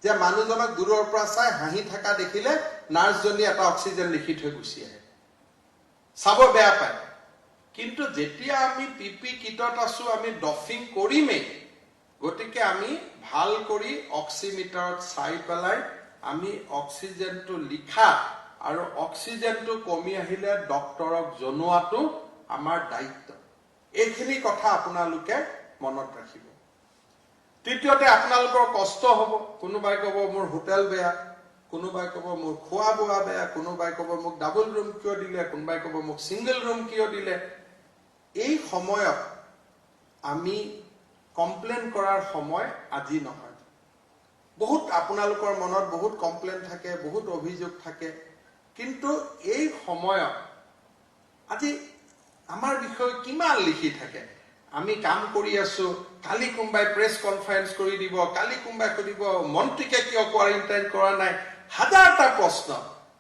যে মানুহজনক দূৰৰ পৰা চাই হাঁহি থকা দেখিলে নাৰ্ছজনী এটা অক্সিজেন লিখি থৈ গুচি আহে চাব বেয়া পায় কিন্তু যেতিয়া আমি পিপি কিটত আছো আমি ডফিং কৰিমেই গতিকে আমি ভাল কৰি অক্সিমিটাৰত চাই পেলাই আমি অক্সিজেনটো লিখা আৰু অক্সিজেনটো কমি আহিলে ডক্টৰক জনোৱাটো আমাৰ দায়িত্ব এইখিনি কথা আপোনালোকে মনত ৰাখিব তৃতীয়তে আপোনালোকৰ কষ্ট হ'ব কোনোবাই ক'ব মোৰ হোটেল বেয়া কোনোবাই ক'ব মোৰ খোৱা বোৱা বেয়া কোনোবাই ক'ব মোক ডাবল ৰুম কিয় দিলে কোনোবাই ক'ব মোক সিঙ্গল ৰুম কিয় দিলে এই সময়ত আমি কমপ্লেইন কৰাৰ সময় আজি নহয় বহুত আপোনালোকৰ মনত বহুত কমপ্লেইন থাকে বহুত অভিযোগ থাকে কিন্তু এই সময়ত আজি আমাৰ বিষয়ে কিমান লিখি থাকে আমি কাম কৰি আছো কালি কোনবাই প্ৰেছ কনফাৰেন্স কৰি দিব কালি কোনবাই কৰিব মন্ত্ৰীকে কিয় কোৱাৰেন্টাইন কৰা নাই হাজাৰটা প্ৰশ্ন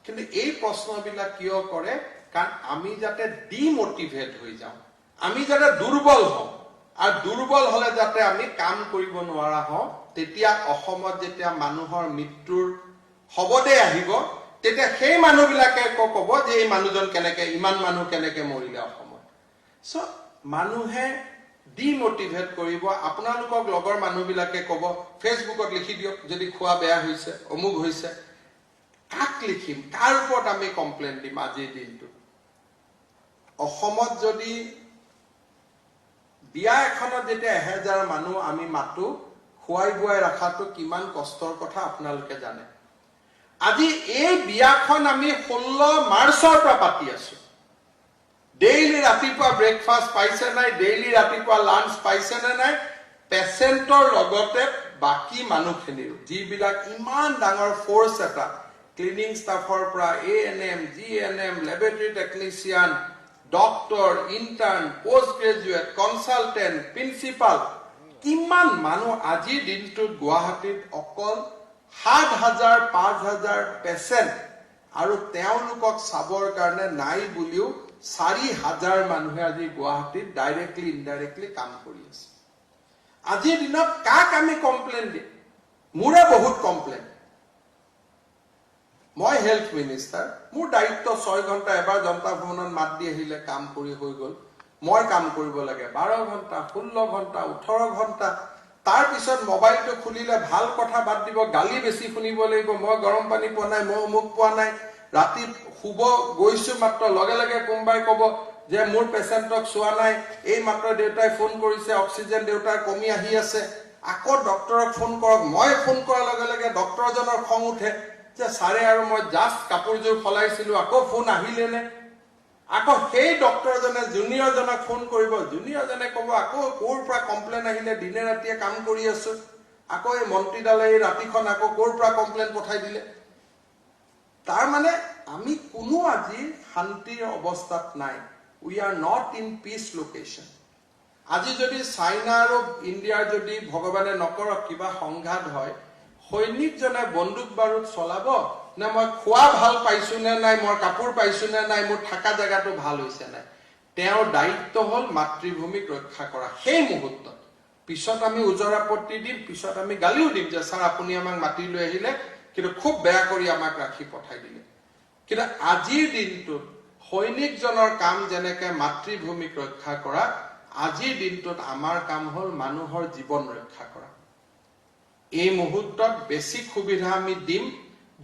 কিন্তু এই প্ৰশ্নবিলাক কিয় কৰে কাৰণ আমি যাতে ডিমোটিভেট হৈ যাওঁ আমি যাতে দুৰ্বল হওঁ আৰু দুৰ্বল হলে যাতে আমি কাম কৰিব নোৱাৰা হওঁ তেতিয়া অসমত যেতিয়া মানুহৰ মৃত্যুৰ হবদে আহিব তেতিয়া সেই মানুহবিলাকে ক'ব যে এই মানুহজন কেনেকে ইমান মানুহ কেনেকে মৰিলে অসমত সো মানুহে ডিমোটিভেট কৰিব আপোনালোকক লগৰ মানুহবিলাকে ক'ব ফেসবুকত লিখি দিয়ক যদি খোৱা বেয়া হৈছে অমুক হৈছে কাক লিখিম কাৰ ওপৰত আমি কমপ্লেইন দিম আজিৰ দিনটো অসমত যদি বিয়া এখনত যেতিয়া 1000 মানুহ আমি মাতো খুৱাই বুৱাই ৰাখাটো কিমান কষ্টৰ কথা আপোনালোকে জানে আজি এই বিয়াখন আমি 16 মাৰ্চৰ পৰা পাতি আছো ডেইলি ৰাতিপুৱা ব্ৰেকফাষ্ট পাইছে নাই ডেইলি ৰাতিপুৱা লাঞ্চ পাইছে নে নাই পেশেন্টৰ লগতে বাকি মানুহখিনিৰ যিবিলাক ইমান ডাঙৰ ফোৰ্স এটা ক্লিনিং ষ্টাফৰ পৰা ANM GNM laboratory technician doctor intern post graduate consultant principal কিমান মানুহ আজি দিনটোত গুৱাহাটীত অকল 7000 5000 পেশেন্ট আৰু তেওঁলোকক চাবৰ কাৰণে নাই বুলিও 4000 মানুহে আজি গুৱাহাটীত ডাইৰেক্টলি ইনডাইৰেক্টলি কাম কৰি আছে আজিৰ দিনত কাক আমি কমপ্লেইন দিম মোৰে বহুত কমপ্লেইন মই হেলথ মিনিষ্টাৰ মোৰ দায়িত্ব 6 ঘণ্টা এবাৰ জনতা ভৱনত মাত দি আহিলে কাম কৰি হৈ গল মই কাম কৰিব লাগে 12 ঘণ্টা 16 ঘণ্টা 18 ঘণ্টা তাৰ পিছত মোবাইলটো খুলিলে ভাল কথা বাদ দিব গালি বেছি শুনিব লাগিব মই গৰম পানী পোৱা নাই মই মুখ পোৱা নাই ৰাতি শুব গৈছো মাত্ৰ লগে লগে কোনবাই ক'ব যে মোৰ পেশেন্টক চোৱা নাই এই মাত্ৰ দেউতাই ফোন কৰিছে অক্সিজেন দেউতাৰ কমি আহি আছে আকৌ ডক্টৰক ফোন কৰক মই ফোন কৰাৰ লগে লগে ডক্টৰজনৰ খং উঠে যে সাৰে আৰু মই জাস্ট কাপোৰজোৰ ফলাইছিলো আকৌ ফোন আহিলেনে আকৌ সেই ডক্টৰজনে জুনিয়ৰজনক ফোন কৰিব জুনিয়ৰজনে ক'ব আকৌ কোৰ পৰা কমপ্লেইন আহিলে দিনে ৰাতিয়ে কাম কৰি আছো আকৌ এই মন্ত্ৰীডালে ৰাতিখন আকৌ কোৰ পৰা কমপ্লেইন পঠাই দিলে তাৰ মানে আমি কোনো আজি শান্তিৰ অৱস্থাত নাই we are not in peace location আজি যদি চাইনা আৰু ইণ্ডিয়াৰ যদি ভগৱানে নকৰক কিবা সংঘাত হয় সৈনিকজনে বন্দুক বাৰুদ চলাব না মই খোৱা ভাল পাইছো নে নাই মোৰ কাপোৰ পাইছো নে নাই মোৰ থাকা জায়গাটো ভাল হৈছে নাই তেওঁৰ দায়িত্ব হল মাতৃভূমিক ৰক্ষা কৰা সেই মুহূৰ্তত পিছত আমি উজৰ আপত্তি দিম পিছত আমি গালিও দিম যে স্যাৰ আপুনি আমাক মাতি লৈ আহিলে কিন্তু খুব বেয়া কৰি আমাক ৰাখি পঠাই দিলে কিন্তু আজিৰ দিনটোত সৈনিকজনৰ কাম যেনেকৈ মাতৃভূমিক ৰক্ষা কৰা আজিৰ দিনটোত আমাৰ কাম হল মানুহৰ জীৱন ৰক্ষা কৰা এই মুহূৰ্তত বেছি সুবিধা আমি দিম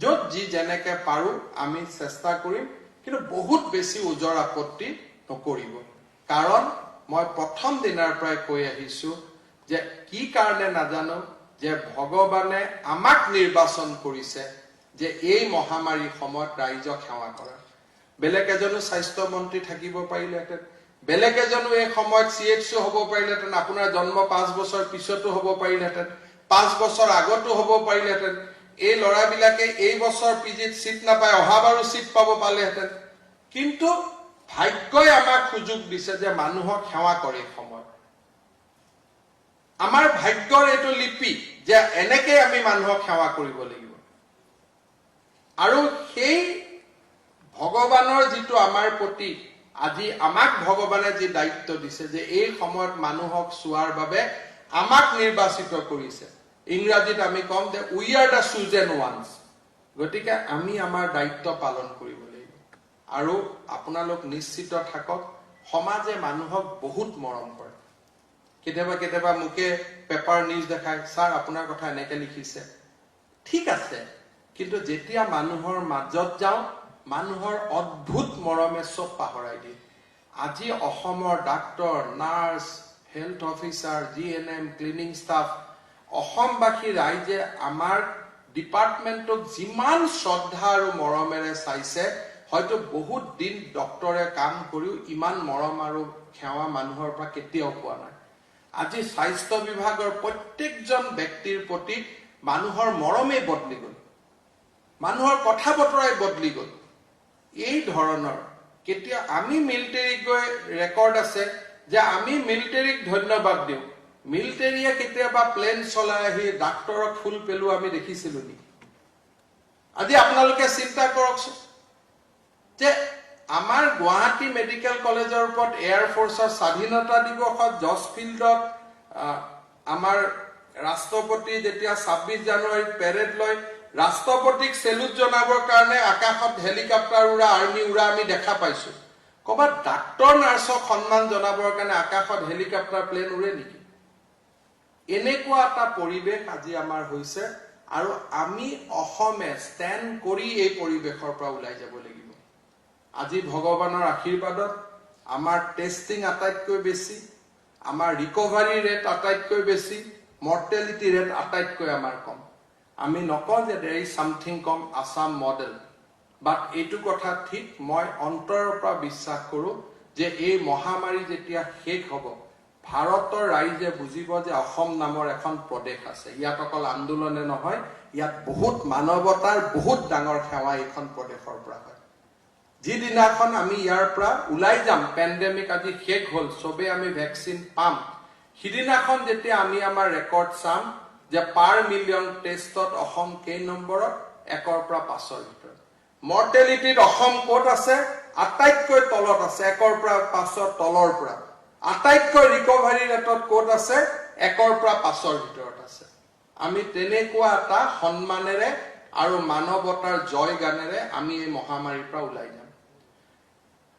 যত যি যেনেকে পাৰো আমি চেষ্টা কৰিম কিন্তু বহুত বেছি উজৰ আপত্তি নকৰিব কাৰণ মই প্ৰথম দিনৰ পৰাই কৈ আহিছো যে কি কাৰণে নাজানো যে ভগৱানে আমাক নিৰ্বাচন কৰিছে যে এই মহামাৰী সময়ত ৰাইজক সেৱা কৰা বেলেগ এজনো স্বাস্থ্য মন্ত্ৰী থাকিব পাৰিলেহেঁতেন বেলেগ এজনো এই সময়ত CHO হ'ব পাৰিলেহেঁতেন আপোনাৰ জন্ম 5 বছৰ পিছতো হ'ব পাৰিলেহেঁতেন 5 বছৰ আগতো হ'ব পাৰিলেহেঁতেন এই লৰাবিলাকে এই বছৰ পিজিত সিট নাপায় অহাবাৰো সিট পাব পালেহেঁতেন কিন্তু ভাগ্যই আমাক সুযোগ দিছে যে মানুহক সেৱা কৰে সময়ত আমাৰ ভাগ্যৰ এইটো লিপি যে এনেকৈ আমি মানুহক সেৱা কৰিব লাগিব আৰু সেই ভগৱানৰ যিটো আমাৰ প্ৰতি আজি আমাক ভগৱানে যি দায়িত্ব দিছে যে এই সময়ত মানুহক চোৱাৰ বাবে আমাক নিৰ্বাচিত কৰিছে ইংৰাজীত আমি কম যে we are the chosen ones গতিকে আমি আমাৰ দায়িত্ব পালন কৰিব লাগিব আৰু আপোনালোক নিশ্চিত থাকক সমাজে মানুহক বহুত মৰম কৰে কেতিয়াবা কেতিয়াবা মুকে পেপাৰ নিউজ দেখায় স্যাৰ আপোনাৰ কথা এনেকৈ লিখিছে ঠিক আছে কিন্তু যেতিয়া মানুহৰ মাজত যাওঁ মানুহৰ অদ্ভুত মৰমে সব পাহৰাই দিয়ে আজি অসমৰ doctor nurse health officer GNM cleaning staff অসমবাসী ৰাইজে আমাৰ ডিপাৰ্টমেণ্টক যিমান শ্ৰদ্ধা আৰু মৰমেৰে চাইছে হয়তো বহুত দিন ডক্টৰে কাম কৰিও ইমান মৰম আৰু সেৱা মানুহৰ পৰা কেতিয়াও পোৱা নাই আজি স্বাস্থ্য বিভাগৰ প্ৰত্যেকজন ব্যক্তিৰ প্ৰতি মানুহৰ মৰমে বদলি গ'ল মানুহৰ কথা বতৰাই বদলি গ'ল এই ধৰণৰ কেতিয়া আমি মিলিটাৰীক গৈ ৰেকৰ্ড আছে যে আমি মিলিটাৰীক ধন্যবাদ দিওঁ মিলিটাৰীয়ে কেতিয়াবা প্লেন চলাই আহি ডাক্তৰক ফুল পেলো আমি দেখিছিলো নেকি আজি আপোনালোকে চিন্তা কৰকচোন যে আমাৰ গুৱাহাটী মেডিকেল কলেজৰ ওপৰত এয়াৰ ফোৰ্সৰ স্বাধীনতা দিৱসত জজ ফিল্ডত আমাৰ ৰাষ্ট্ৰপতি যেতিয়া 26 জানুৱাৰীত পেৰেড লয় ৰাষ্ট্ৰপতিক সেলুট জনাবৰ কাৰণে আকাশত হেলিকপ্টাৰ উৰা আৰ্মি উৰা আমি দেখা পাইছো কবাত ডাক্তৰ নাৰ্ছক সন্মান জনাবৰ কাৰণে আকাশত হেলিকপ্টাৰ প্লেন উৰে নেকি এনেকুৱা এটা পৰিবেশ আজি আমাৰ হৈছে আৰু আমি অসমে ষ্টেণ্ড কৰি এই পৰিবেশৰ পৰা ওলাই যাব লাগিব আজি ভগৱানৰ আশীৰ্বাদত আমাৰ টেষ্টিং আটাইতকৈ বেছি আমাৰ ৰিকভাৰী ৰেট আটাইতকৈ বেছি মৰ্টেলিটি ৰেট আটাইতকৈ আমাৰ কম আমি নকওঁ যে there is something কম আসাম মডেল বাট এইটো কথা ঠিক মই অন্তৰৰ পৰা বিশ্বাস কৰো যে এই মহামাৰী যেতিয়া শেষ হ'ব ভাৰতৰ ৰাইজে বুজিব যে অসম নামৰ এখন প্ৰদেশ আছে ইয়াত অকল আন্দোলনে নহয় ইয়াত বহুত মানৱতাৰ বহুত ডাঙৰ সেৱা এখন প্ৰদেশৰ পৰা হয় যিদিনাখন আমি ইয়াৰ পৰা ওলাই যাম পেণ্ডেমিক আজি শেষ হ'ল সবে আমি ভ্যাকচিন পাম সিদিনাখন যেতিয়া আমি আমাৰ ৰেকৰ্ড চাম যে পাৰ মিলিয়ন টেষ্টত অসম কেই নম্বৰত 1ৰ পৰা 5ৰ ভিতৰত মৰ্টেলিটিত অসম ক'ত আছে আটাইতকৈ তলত আছে 1ৰ পৰা 5ৰ তলৰ পৰা আটাইতকৈ ৰিকভাৰী ৰেটত ক'ত আছে 1ৰ পৰা 5ৰ ভিতৰত আছে আমি তেনেকুৱা এটা সন্মানেৰে আৰু মানৱতাৰ জয় গানেৰে আমি এই মহামাৰীৰ পৰা ওলাই যাম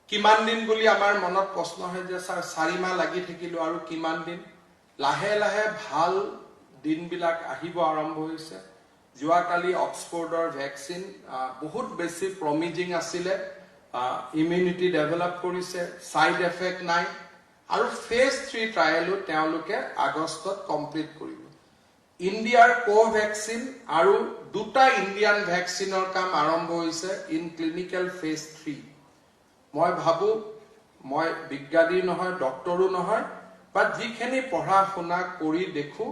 কিমান দিন বুলি আমাৰ মনত প্ৰশ্ন হয় যে স্যাৰ 4 মাহ লাগি থাকিলো আৰু কিমান দিন লাহে লাহে ভাল দিনবিলাক আহিব আৰম্ভ হৈছে যোৱাকালি অক্সফৰ্ডৰ ভ্যাকচিন বহুত বেছি প্ৰমিজিং আছিলে ইমিউনিটি ডেভেলপ কৰিছে সাইড এফেক্ট নাই আৰু ফেজ 3 ট্ৰায়েলো তেওঁলোকে আগষ্টত কমপ্লিট কৰিব ইণ্ডিয়াৰ কোভ্যাক্সিন আৰু দুটা ইণ্ডিয়ান ভ্যাকচিনৰ কাম আৰম্ভ হৈছে ইন ক্লিনিক্যাল ফেজ 3 মই ভাবো মই বিজ্ঞানী নহয় ডক্টৰো নহয় বাট যিখিনি পঢ়া শুনা কৰি দেখো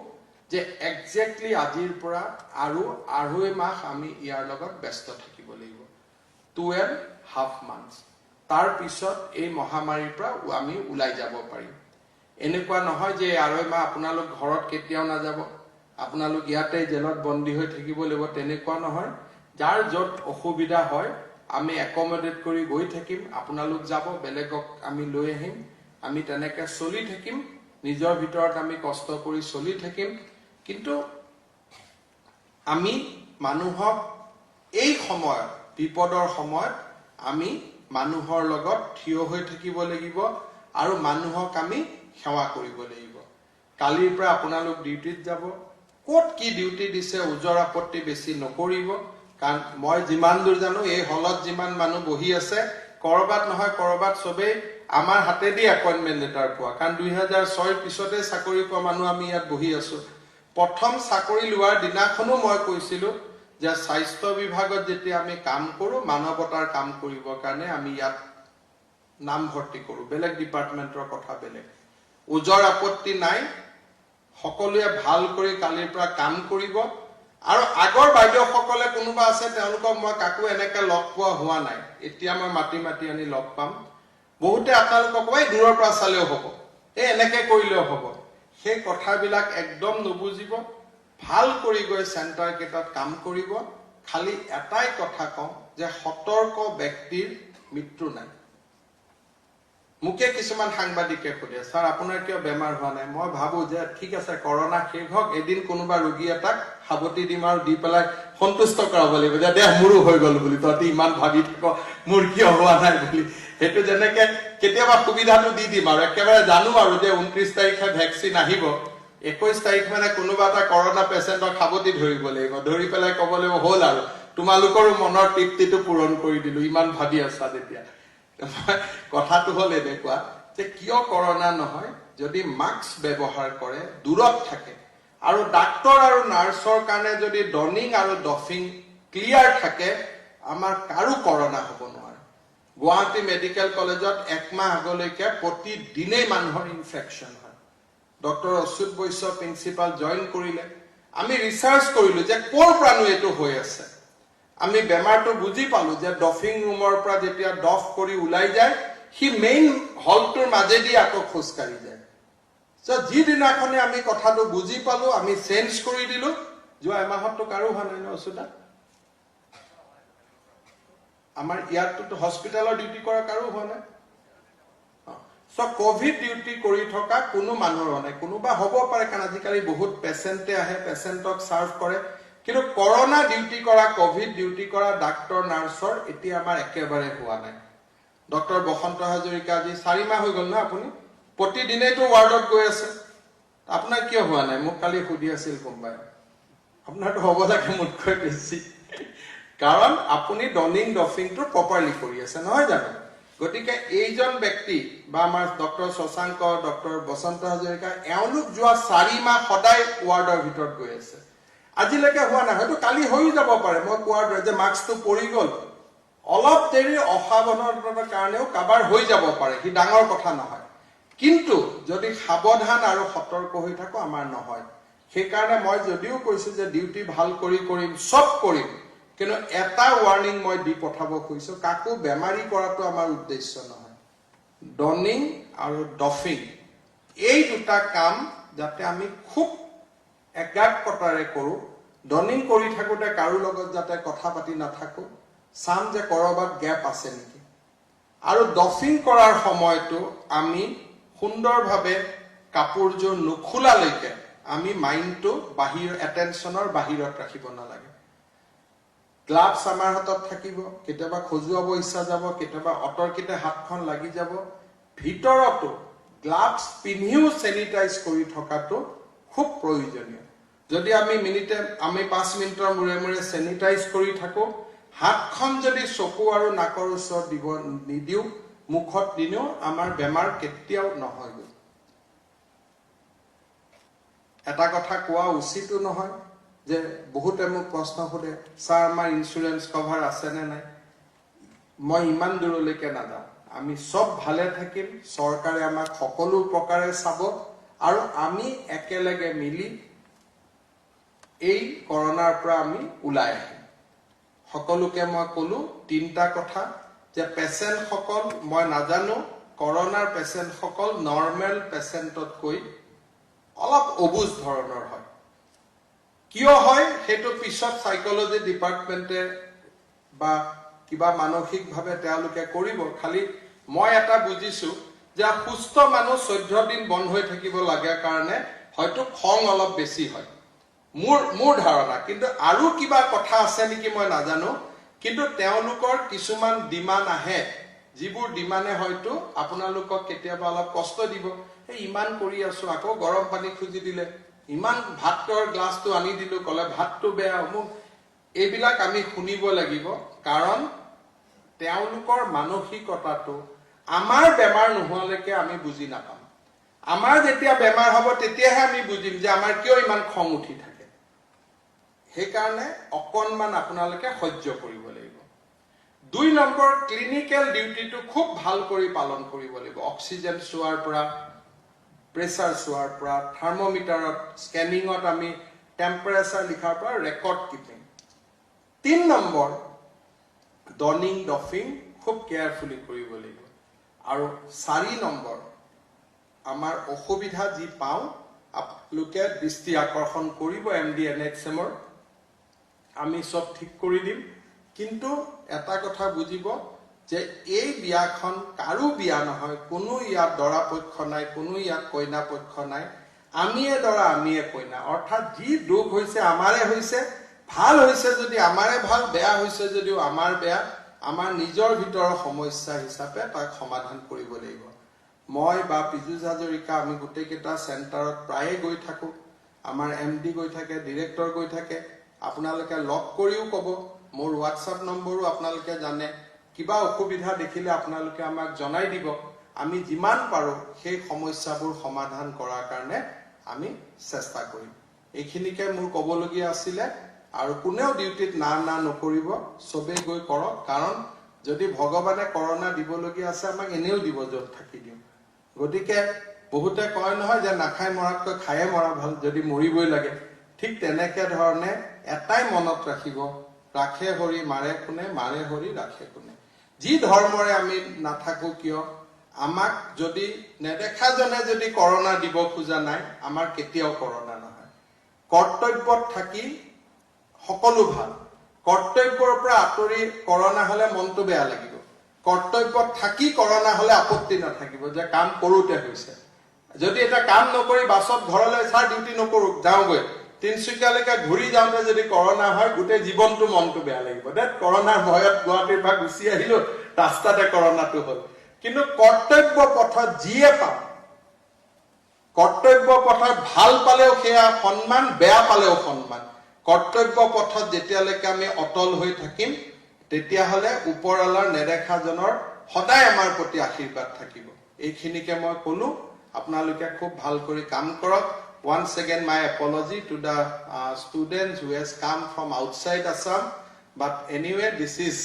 যে এক্স্যাক্টলি আজিৰ পৰা আৰু 2.5 মাহ আমি ইয়াৰ লগত ব্যস্ত থাকিব লাগিব 2.5 months. তাৰ পিছত এই মহামাৰীৰ পৰা আমি উলাই যাব পাৰিম। এনেকুৱা নহয় যে 2.5 মাহ আপোনালোক ঘৰত কেতিয়াও নাযাব, আপোনালোক ইয়াতে জেলত বন্দী হৈ থাকিব লাগিব, তেনেকুৱা নহয়। যাৰ য'ত অসুবিধা হয় আমি একমডেট কৰি গৈ থাকিম, আপোনালোক যাব, বেলেগক আমি লৈ আহিম, আমি তেনেকৈ চলি থাকিম, নিজৰ ভিতৰত আমি কষ্ট কৰি চলি থাকিম। কিন্তু আমি মানুহক এই সময়ত, বিপদৰ সময়ত আমি মানুহৰ লগত থিয় হৈ থাকিব লাগিব আৰু মানুহক আমি সেৱা কৰিব লাগিব। কালিৰ পৰা আপোনালোক ডিউটিত যাব, ক'ত কি ডিউটি দিছে ওজৰ আপত্তি বেছি নকৰিব, কাৰণ মই যিমান দূৰ জানো এই হলত যিমান মানুহ বহি আছে কৰবাত নহয় কৰবাত সবেই আমাৰ হাতেদি এপইণ্টমেণ্ট লেটাৰ পোৱা, কাৰণ 2006 পিছতে চাকৰি পোৱা মানুহ আমি ইয়াত বহি আছো। প্ৰথম চাকৰি লোৱাৰ দিনাখনো মই কৈছিলো যে স্বাস্থ্য বিভাগত যেতিয়া আমি কাম কৰো মানৱতাৰ কাম কৰিবৰ কাৰণে আমি ইয়াত নাম ভৰ্তি কৰো, বেলেগ ডিপাৰ্টমেণ্টৰ কথা বেলেগ। ওজৰ আপত্তি নাই, সকলোৱে ভাল কৰি কালিৰ পৰা কাম কৰিব। আৰু আগৰ বাইদেউসকলে কোনোবা আছে তেওঁলোকক মই কাকো এনেকে লগ পোৱা হোৱা নাই, এতিয়া মই মাতি মাতি আনি লগ পাম। বহুতে আপোনালোকক কয় দূৰৰ পৰা চালেও হ'ব, এনেকে কৰিলেও হ'ব, সেই কথাবিলাক একদম নুবুজিব। ভাল কৰি গৈ চেণ্টাৰ কেইটাত কাম কৰিব। খালি এটাই কথা কওঁ যে সতৰ্ক ব্যক্তিৰ মৃত্যু নাই। মোকে কিছুমান সাংবাদিকে সোধে, ছাৰ আপোনাৰ কিয় বেমাৰ হোৱা নাই? মই ভাবো যে ঠিক আছে কৰোনা শেষ হওক, এদিন কোনোবা ৰোগী এটাক সাৱটি দিম আৰু দি পেলাই সন্তুষ্ট কৰাব লাগিব যে দেহ মোৰো হৈ গল বুলি, তহঁতি ইমান ভাবি থাক মোৰ কিয় হোৱা নাই বুলি। সেইটো যেনেকে কেতিয়াবা সুবিধাটো দি দিম আৰু একেবাৰে জানো আৰু যে 29 তাৰিখে ভেকচিন আহিব, 21 তাৰিখ মানে কোনোবা এটা কৰোনা পেচেণ্টক সাৱটি ধৰিব লাগিব, ধৰি পেলাই ক'ব লাগিব হ'ল আৰু তোমালোকৰো মনৰ তৃপ্তিটো পূৰণ কৰি দিলো, ইমান ভাবি আছা তেতিয়া। কথাটো হল এনেকুৱা যে কিয় কৰোনা নহয়, যদি মাস্ক ব্যৱহাৰ কৰে, দূৰত থাকে আৰু ডাক্তৰ আৰু নাৰ্ছৰ কাৰণে যদি ডনিং আৰু ডফিং ক্লিয়াৰ থাকে, আমাৰ কাৰো কৰোনা হ'ব নোৱাৰে। গুৱাহাটী মেডিকেল কলেজত 1 মাহ আগলৈকে প্ৰতিদিনেই মানুহৰ ইনফেকশ্যন হয়। Doctor Achyut Baishya principal join কৰিলে, আমি ৰিচাৰ্চ কৰিলো যে ক'ৰ পৰানো এইটো হৈ আছে। আমি বেমাৰটো বুজি পালো যে ডফিং ৰুমৰ পৰা যেতিয়া ডফ কৰি ওলাই যায় সি মেইন হলটোৰ মাজেদি আকৌ খোজকাঢ়ি যায়। যিদিনাখনে আমি কথাটো বুজি পালো আমি চেঞ্জ কৰি দিলো। যোৱা এমাহতটো কাৰো হোৱা নাই ন অচ্যুতা? আমাৰ ইয়াততো হস্পিটেলৰ ডিউটি কৰা কাৰো হোৱা নাই। কোভিড ডিউটি কৰি থকা কোনো মানুহৰ হোৱা নাই। কোনোবা হ'ব পাৰে কাৰণ আজিকালি বহুত পেচেণ্টে আহে, পেচেণ্টক চাৰ্ভ কৰে, কিন্তু কৰোনা ডিউটি কৰা, কোভিড ডিউটি কৰা ডাক্তৰ নাৰ্ছৰ এতিয়া আমাৰ একেবাৰে হোৱা নাই। ডক্টৰ বসন্ত হাজৰিকা আজি 4 মাহ হৈ গল না, আপুনি প্ৰতিদিনেইতো ৱাৰ্ডত গৈ আছে, আপোনাৰ কিয় হোৱা নাই? মোক কালি সুধি আছিল কোনোবাই। আপোনাৰতো হ'ব লাগে মোতকৈ বেছি, কাৰণ আপুনি ডনিং ডফিংটো প্ৰপাৰলি কৰি আছে নহয় জানো? গতিকে এইজন ব্যক্তি বা আমাৰ ডক্টৰ শশাংক, ডক্টৰ বসন্ত হাজৰিকা, এওঁলোক যোৱা 4 মাহ সদায় ৱাৰ্ডৰ ভিতৰত গৈ আছে, আজিলৈকে হোৱা নাই। হয়তো কালি হৈ যাব পাৰে, মই কোৱাৰ দৰে যে মাস্কটো পৰি গল, অলপ দেৰি অসাৱধানতাৰ কাৰণেও কাবাৰ হৈ যাব পাৰে, সি ডাঙৰ কথা নহয়। কিন্তু যদি সাৱধান আৰু সতৰ্ক হৈ থাকো আমাৰ নহয়। সেইকাৰণে মই যদিও কৈছো যে ডিউটি ভাল কৰি কৰিম, চব কৰিম, কিন্তু এটা ৱাৰ্নিং মই দি পঠাব খুজিছো, কাকো বেমাৰী কৰাটো আমাৰ উদ্দেশ্য নহয়। ডনিং আৰু ডফিং এই দুটা কাম যাতে আমি খুব একাগ্ৰতাৰে কৰো। ডনিং কৰি থাকোতে কাৰো লগত যাতে কথা পাতি নাথাকো, চাম যে কৰবাত গেপ আছে নেকি। আৰু ডফিং কৰাৰ সময়তো আমি সুন্দৰভাৱে কাপোৰযোৰ নুখোলালৈকে আমি মাইণ্ডটো এটেনশ্যনৰ বাহিৰত ৰাখিব নালাগে। গ্লাভছ আমাৰ হাতত থাকিব, কেতিয়াবা খজুৱাব ইচ্ছা যাব, কেতিয়াবা অতৰ্কিতে হাতখন লাগি যাব। ভিতৰতো গ্লাভছ পিন্ধিও চেনিটাইজ কৰি থকাটো খুব প্ৰয়োজনীয়। যদি আমি 5 মিনিটৰ মূৰে মূৰে চেনিটাইজ কৰি থাকো, হাতখন যদি চকু আৰু নাকৰ ওচৰত দিব নিদিও, মুখত দিলেও আমাৰ বেমাৰ কেতিয়াও নহয়। এটা কথা কোৱা উচিতো নহয় যে বহুতে মোক প্ৰশ্ন সোধে, ছাৰ আমাৰ ইঞ্চুৰেঞ্চ কভাৰ আছে নে নাই? মই ইমান দূৰলৈকে নাযাওঁ। আমি সব ভালে থাকিম, চৰকাৰে আমাক সকলো প্ৰকাৰে চাব আৰু আমি একেলগে মিলি এই কৰোনাৰ পৰা আমি ওলাই আহিম। সকলোকে মই কলো তিনটা কথা যে পেশেন্ট সকল মই নাজানো কৰোনাৰ পেশেন্ট সকল নৰ্মেল পেশেন্টতকৈ অলপ অবুজ ধৰণৰ হয় কিয় হয় হেতু পিছত সাইকোলজি ডিপাৰ্টমেন্টে বা কিবা মানসিকভাৱে তেওঁলোকে কৰিব খালি মই এটা বুজিছো যে সুস্থ মানুহ 14 দিন বন্ধ হৈ থাকিব লাগে কাৰণে হয়তো খং অলপ বেছি হয় মোৰ ধাৰণা কিন্তু আৰু কিবা কথা আছে নেকি মই নাজানো কিন্তু তেওঁলোকৰ কিছুমান ডিমান্ড আহে যিবোৰ ডিমানে হয়তো আপোনালোকক কেতিয়াবা অলপ কষ্ট দিব এই ইমান কৰি আছো আকৌ গৰম পানী খুজি দিলে ইমান ভাতৰ গ্লাছটো আনি দিলো কলে ভাতটো বেয়া মোক এইবিলাক আমি শুনিব লাগিব কাৰণ তেওঁলোকৰ মানসিকতাটো আমাৰ বেমাৰ নোহোৱালৈকে আমি বুজি নাপাম আমাৰ যেতিয়া বেমাৰ হ'ব তেতিয়াহে আমি বুজিম যে আমাৰ কিয় ইমান খং উঠি থাকে সেইকাৰণে অকনমান আপোনালোকে সহ্য কৰিব লাগিব 2 নম্বৰ ক্লিনিক্যাল ডিউটিটো খুব ভাল কৰি পালন কৰিব লাগিব অক্সিজেন চোৱাৰ পৰা প্ৰেছাৰ চোৱাৰ পৰা থাৰ্মোমিটাৰত স্কেনিঙত আমি টেম্পাৰেচাৰ লিখাৰ পৰা ৰেকৰ্ড কিপিং 3 নম্বৰ ডনিং ডফিং খুব কেয়াৰফুলি কৰিব লাগিব আৰু 4 নম্বৰ আমাৰ অসুবিধা যি পাও আপোনালোকে দৃষ্টি আকৰ্ষণ কৰিব এমডি এনএক্সএমৰ আমি সব ঠিক কৰি দিম কিন্তু এটা কথা বুজিব যে এই বিয়াখন কাৰো বিয়া নহয় কোনো ইয়াত দৰা পক্ষ নাই কোনো ইয়াত কইনা পক্ষ নাই আমিয়ে দৰা আমিয়ে কইনা অৰ্থাৎ যি দুখ হৈছে আমাৰে হৈছে ভাল হৈছে যদি আমাৰে ভাল বেয়া হৈছে যদিও আমাৰ বেয়া আমাৰ নিজৰ ভিতৰৰ সমস্যা হিচাপে তাক সমাধান কৰিব লাগিব মই বা পিজুজ হাজৰিকা আমি গোটেইকেইটা চেণ্টাৰত প্ৰায়ে গৈ থাকো আমাৰ এমডি গৈ থাকে ডিৰেক্টৰ গৈ থাকে আপোনালোকে লগ কৰিও কব মোৰ হোৱাটছআপ নম্বৰো আপোনালোকে জানে কিবা অসুবিধা দেখিলে আপোনালোকে আমাক জনাই দিব আমি যিমান পাৰো সেই সমস্যাবোৰ সমাধান কৰাৰ কাৰণে আমি চেষ্টা কৰিম এইখিনিকে মোৰ কবলগীয়া আছিলে আৰু কোনেও ডিউটিত না নকৰিব সবে গৈ কৰক কাৰণ যদি ভগৱানে কৰোনা দিবলগীয়া আছে আমাক এনেও দিব যত থাকি দিও গতিকে বহুতে কয় নহয় যে নাখাই মৰাতকৈ খায়ে মৰা ভাল যদি মৰিবই লাগে ঠিক তেনেকে ধৰণে এটাই মনত ৰাখিব ৰাখে হৰি মাৰে কোনে মাৰে হৰি ৰাখে কোনে যি ধৰ্মৰে আমি নাথাকো কিয় আমাক যদি নেদেখাজনে যদি কৰোনা দিব খোজা নাই আমাৰ কেতিয়াও কৰোনা নহয় কৰ্তব্যত থাকি সকলো ভাল কৰ্তব্যৰ পৰা আঁতৰি কৰোনা হলে মনটো বেয়া লাগিব কৰ্তব্যত থাকি কৰোনা হলে আপত্তি নাথাকিব যে কাম কৰোতে হৈছে যদি এটা কাম নকৰি বাছত ঘৰলৈ চাৰ ডিউটি নকৰো যাওগৈ তিনসুকীয়ালৈকে ঘূৰি যাওঁতে যদি কৰোনা হয় গোটেই জীৱনটো মনটো বেয়া লাগিব দেট কৰোনাৰ ভয়ত গুৱাহাটীৰ পৰা গুচি আহিলো ৰাস্তাতে কৰোনাটো হল কিন্তু কৰ্তব্য পথত যিয়ে পাম কৰ্তব্য পথত ভাল পালেও সেয়া সন্মান বেয়া পালেও সন্মান কৰ্তব্য পথত যেতিয়ালৈকে আমি অটল হৈ থাকিম তেতিয়াহলে ওপৰৱালাৰ নেদেখাজনৰ সদায় আমাৰ প্ৰতি আশীৰ্বাদ থাকিব এইখিনিকে মই কলো আপোনালোকে খুব ভাল কৰি কাম কৰক once again my apology to the students who has come from outside Assam but anyway this is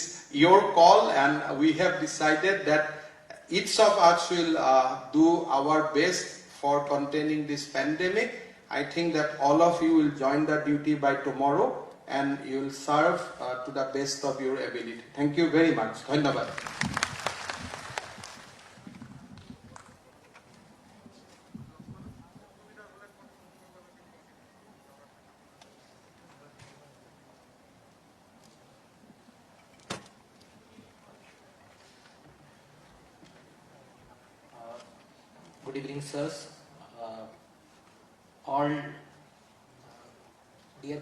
your call and we have decided that each of us will do our best for containing this pandemic I think that all of you will join the duty by tomorrow and you will serve to the best of your ability. Thank you very much. Dhanyabad. Good evening, sirs. All dear